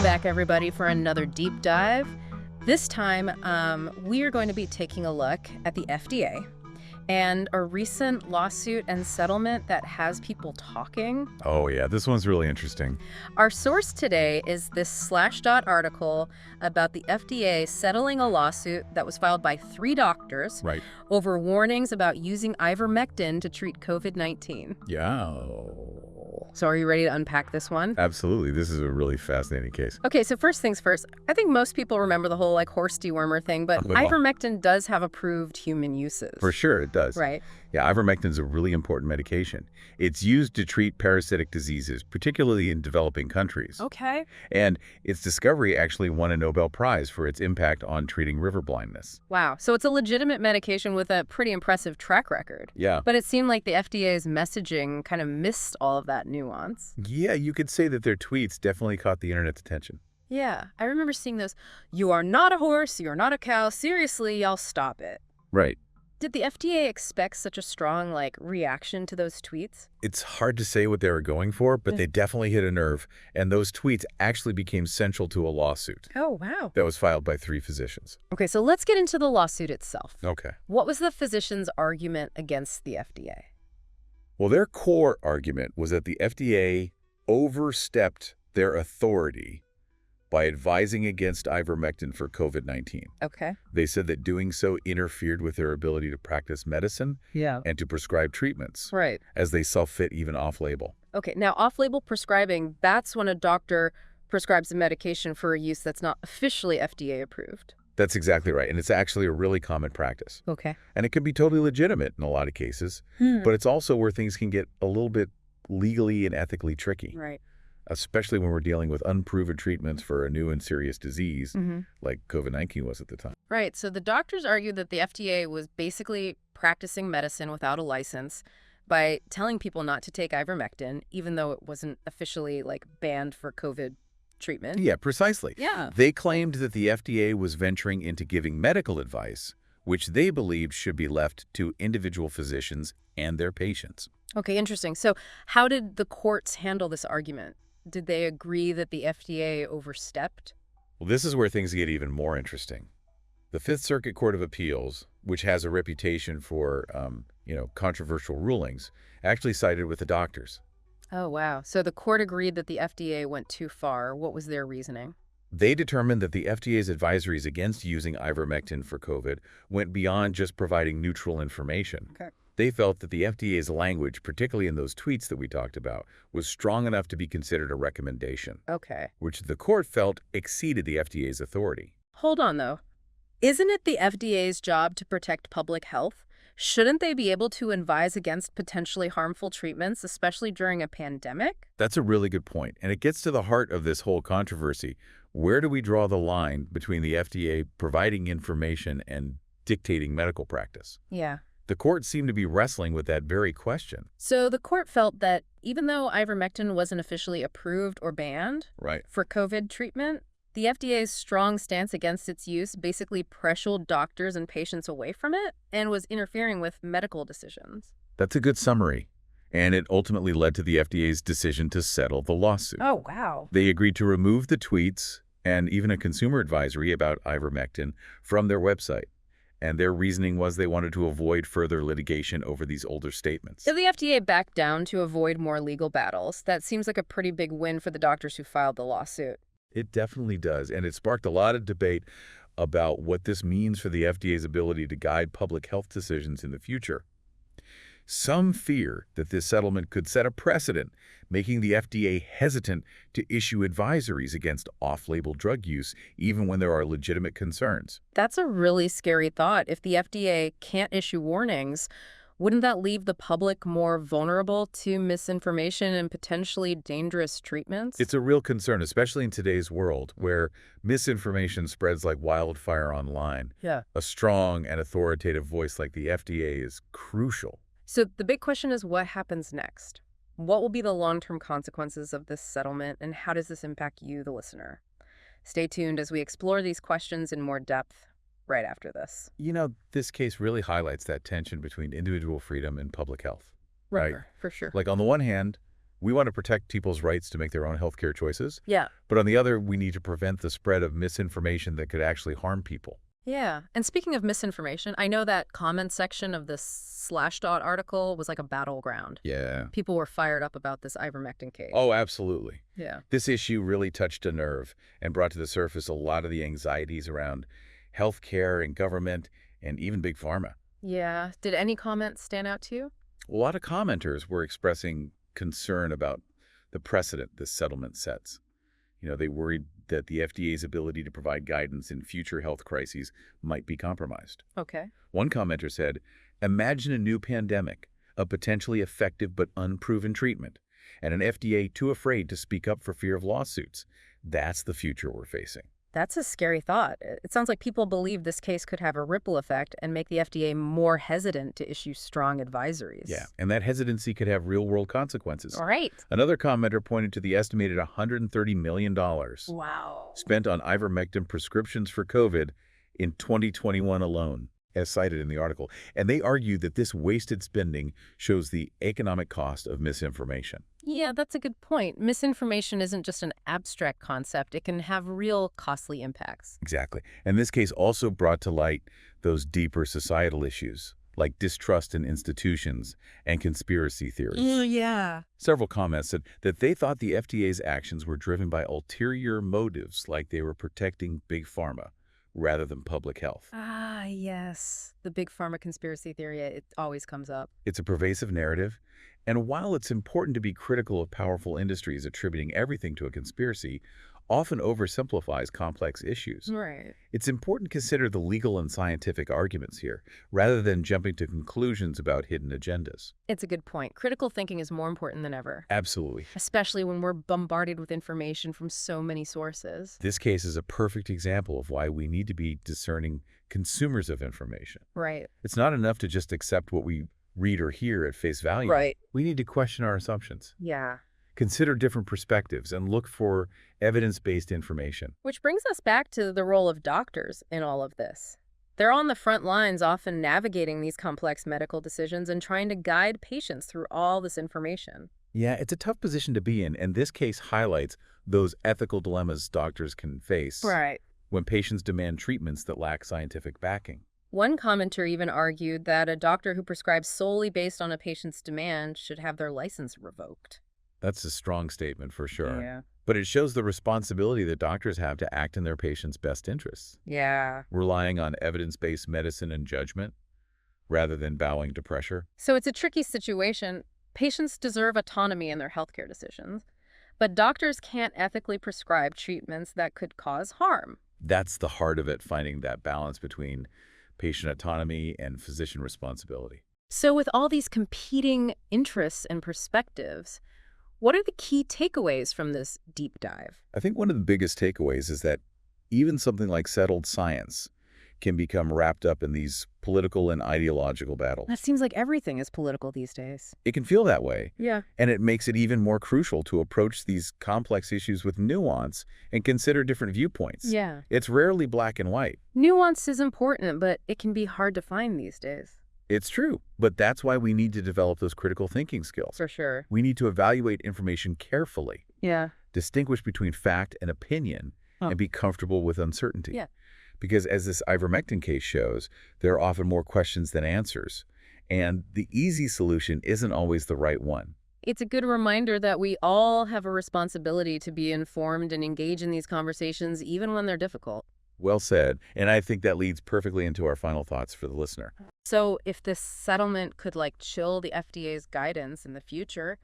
back, everybody, for another deep dive. This time, we are going to be taking a look at the FDA and a recent lawsuit and settlement that has people talking. Oh, yeah, this one's really interesting. Our source today is this Slashdot article about the FDA settling a lawsuit that was filed by 3 doctors Right. over warnings about using ivermectin to treat COVID-19. Yeah. So are you ready to unpack this one? Absolutely. This is a really fascinating case. Okay, so first things first, I think most people remember the whole horse dewormer thing, but Well, ivermectin does have approved human uses. For sure, it does. Right. Yeah, ivermectin is a really important medication. It's used to treat parasitic diseases, particularly in developing countries. Okay. And its discovery actually won a Nobel Prize for its impact on treating river blindness. Wow. So it's a legitimate medication with a pretty impressive track record. Yeah. But it seemed like the FDA's messaging kind of missed all of that nuance. Yeah, you could say that their tweets definitely caught the internet's attention. Yeah. I remember seeing those, "You are not a horse, you are not a cow, seriously, y'all stop it." Right. Did the FDA expect such a strong, reaction to those tweets? It's hard to say what they were going for, but they definitely hit a nerve. And those tweets actually became central to a lawsuit Oh, wow. that was filed by 3 physicians. Okay, so let's get into the lawsuit itself. Okay. What was the physician's argument against the FDA? Well, their core argument was that the FDA overstepped their authority by advising against ivermectin for COVID-19. Okay. They said that doing so interfered with their ability to practice medicine Yeah. and to prescribe treatments, Right. as they saw fit even off-label. Okay, now off-label prescribing, that's when a doctor prescribes a medication for a use that's not officially FDA approved. That's exactly right, and it's actually a really common practice. Okay. And it can be totally legitimate in a lot of cases, but it's also where things can get a little bit legally and ethically tricky. Right. Especially when we're dealing with unproven treatments for a new and serious disease, like COVID-19 was at the time. Right, so the doctors argued that the FDA was basically practicing medicine without a license by telling people not to take ivermectin, even though it wasn't officially, banned for COVID treatment. Yeah, precisely. Yeah. They claimed that the FDA was venturing into giving medical advice, which they believed should be left to individual physicians and their patients. Okay, interesting. So how did the courts handle this argument? Did they agree that the FDA overstepped? Well, this is where things get even more interesting. The Fifth Circuit Court of Appeals, which has a reputation for, controversial rulings, actually sided with the doctors. Oh, wow. So the court agreed that the FDA went too far. What was their reasoning? They determined that the FDA's advisories against using ivermectin for COVID went beyond just providing neutral information. Okay. They felt that the FDA's language, particularly in those tweets that we talked about, was strong enough to be considered a recommendation, Okay. which the court felt exceeded the FDA's authority. Hold on, though. Isn't it the FDA's job to protect public health? Shouldn't they be able to advise against potentially harmful treatments, especially during a pandemic? That's a really good point, and it gets to the heart of this whole controversy. Where do we draw the line between the FDA providing information and dictating medical practice? Yeah. The court seemed to be wrestling with that very question. So the court felt that even though ivermectin wasn't officially approved or banned Right. for COVID treatment, the FDA's strong stance against its use basically pressured doctors and patients away from it and was interfering with medical decisions. That's a good summary. And it ultimately led to the FDA's decision to settle the lawsuit. Oh, wow. They agreed to remove the tweets and even a consumer advisory about ivermectin from their website. And their reasoning was they wanted to avoid further litigation over these older statements. If the FDA backed down to avoid more legal battles, that seems like a pretty big win for the doctors who filed the lawsuit. It definitely does, and it sparked a lot of debate about what this means for the FDA's ability to guide public health decisions in the future. Some fear that this settlement could set a precedent, making the FDA hesitant to issue advisories against off-label drug use, even when there are legitimate concerns. That's a really scary thought. If the FDA can't issue warnings, wouldn't that leave the public more vulnerable to misinformation and potentially dangerous treatments? It's a real concern, especially in today's world, where misinformation spreads like wildfire online. Yeah. A strong and authoritative voice like the FDA is crucial. So the big question is, what happens next? What will be the long-term consequences of this settlement, and how does this impact you, the listener? Stay tuned as we explore these questions in more depth right after this. This case really highlights that tension between individual freedom and public health. Right. For sure. Like, on the one hand, We want to protect people's rights to make their own healthcare choices, Yeah. but on the other, we need to prevent the spread of misinformation that could actually harm people. Yeah. And speaking of misinformation, I know that comment section of this Slashdot article was like a battleground. Yeah. People were fired up about this ivermectin case. Oh, absolutely. Yeah. This issue really touched a nerve and brought to the surface a lot of the anxieties around healthcare and government and even big pharma. Yeah. Did any comments stand out to you? A lot of commenters were expressing concern about the precedent this settlement sets. They worried that the FDA's ability to provide guidance in future health crises might be compromised. Okay. One commenter said, "Imagine a new pandemic, a potentially effective but unproven treatment, and an FDA too afraid to speak up for fear of lawsuits. That's the future we're facing." That's a scary thought. It sounds like people believe this case could have a ripple effect and make the FDA more hesitant to issue strong advisories. Yeah, and that hesitancy could have real-world consequences. All right. Another commenter pointed to the estimated $130 million Wow. spent on ivermectin prescriptions for COVID in 2021 alone, as cited in the article. And they argued that this wasted spending shows the economic cost of misinformation. Yeah, that's a good point. Misinformation isn't just an abstract concept. It can have real costly impacts. Exactly. And this case also brought to light those deeper societal issues, like distrust in institutions and conspiracy theories. Yeah. Several comments said that they thought the FDA's actions were driven by ulterior motives, like they were protecting big pharma rather than public health. Ah, yes. The big pharma conspiracy theory, it always comes up. It's a pervasive narrative, and while it's important to be critical of powerful industries attributing everything to a conspiracy, often oversimplifies complex issues. Right. It's important to consider the legal and scientific arguments here, rather than jumping to conclusions about hidden agendas. It's a good point. Critical thinking is more important than ever, Absolutely. especially when we're bombarded with information from so many sources. This case is a perfect example of why we need to be discerning consumers of information. Right. It's not enough to just accept what we read or hear at face value. Right. We need to question our assumptions. Yeah. Consider different perspectives and look for evidence-based information. Which brings us back to the role of doctors in all of this. They're on the front lines, often navigating these complex medical decisions and trying to guide patients through all this information. Yeah, it's a tough position to be in, and this case highlights those ethical dilemmas doctors can face Right. when patients demand treatments that lack scientific backing. One commenter even argued that a doctor who prescribes solely based on a patient's demand should have their license revoked. That's a strong statement for sure. Yeah. But it shows the responsibility that doctors have to act in their patients' best interests, Yeah. relying on evidence-based medicine and judgment rather than bowing to pressure. So it's a tricky situation. Patients deserve autonomy in their healthcare decisions, but doctors can't ethically prescribe treatments that could cause harm. That's the heart of it, finding that balance between patient autonomy and physician responsibility. So with all these competing interests and perspectives, what are the key takeaways from this deep dive? I think one of the biggest takeaways is that even something like settled science can become wrapped up in these political and ideological battles. That seems like everything is political these days. It can feel that way, Yeah. and it makes it even more crucial to approach these complex issues with nuance and consider different viewpoints. Yeah. It's rarely black and white. Nuance is important, but it can be hard to find these days. It's true, but that's why we need to develop those critical thinking skills. For sure. We need to evaluate information carefully, Yeah. distinguish between fact and opinion, Oh. and be comfortable with uncertainty. Yeah. Because as this ivermectin case shows, there are often more questions than answers, and the easy solution isn't always the right one. It's a good reminder that we all have a responsibility to be informed and engage in these conversations, even when they're difficult. Well said, and I think that leads perfectly into our final thoughts for the listener. So if this settlement could chill the FDA's guidance in the future,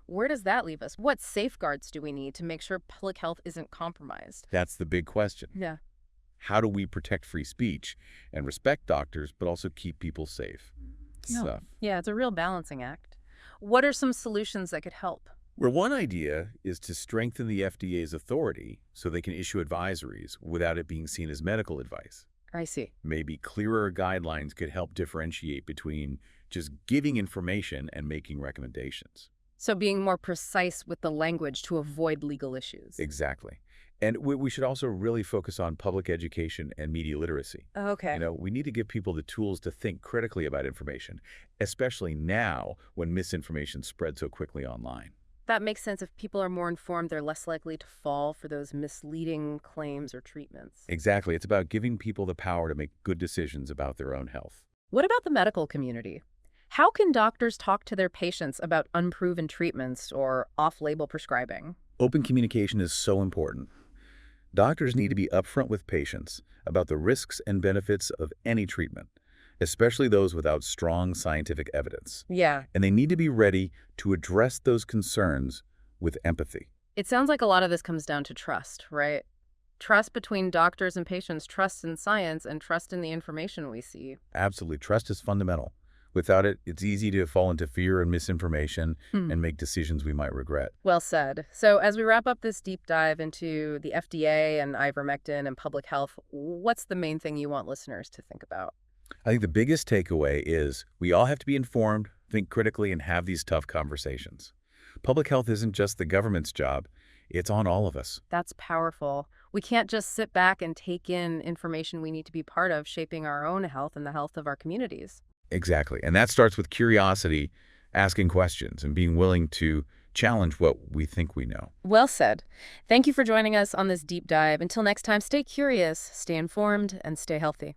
where does that leave us? What safeguards do we need to make sure public health isn't compromised? That's the big question. Yeah. How do we protect free speech and respect doctors, but also keep people safe? No. Yeah, it's a real balancing act. What are some solutions that could help? Where one idea is to strengthen the FDA's authority so they can issue advisories without it being seen as medical advice. I see. Maybe clearer guidelines could help differentiate between just giving information and making recommendations. So being more precise with the language to avoid legal issues. Exactly. And we should also really focus on public education and media literacy. Okay. We need to give people the tools to think critically about information, especially now when misinformation spreads so quickly online. That makes sense. If people are more informed, they're less likely to fall for those misleading claims or treatments. Exactly. It's about giving people the power to make good decisions about their own health. What about the medical community? How can doctors talk to their patients about unproven treatments or off-label prescribing? Open communication is so important. Doctors need to be upfront with patients about the risks and benefits of any treatment, especially those without strong scientific evidence. Yeah, And they need to be ready to address those concerns with empathy. it sounds like a lot of this comes down to trust, right? Trust between doctors and patients, trust in science, and trust in the information we see. Absolutely, trust is fundamental. Without it, it's easy to fall into fear and misinformation Hmm. and make decisions we might regret. Well said. So, as we wrap up this deep dive into the FDA and ivermectin and public health, what's the main thing you want listeners to think about? I think the biggest takeaway is we all have to be informed, think critically, and have these tough conversations. Public health isn't just the government's job, it's on all of us. That's powerful. We can't just sit back and take in information. We need to be part of shaping our own health and the health of our communities. Exactly. And that starts with curiosity, asking questions, and being willing to challenge what we think we know. Well said. Thank you for joining us on this deep dive. Until next time, stay curious, stay informed, and stay healthy.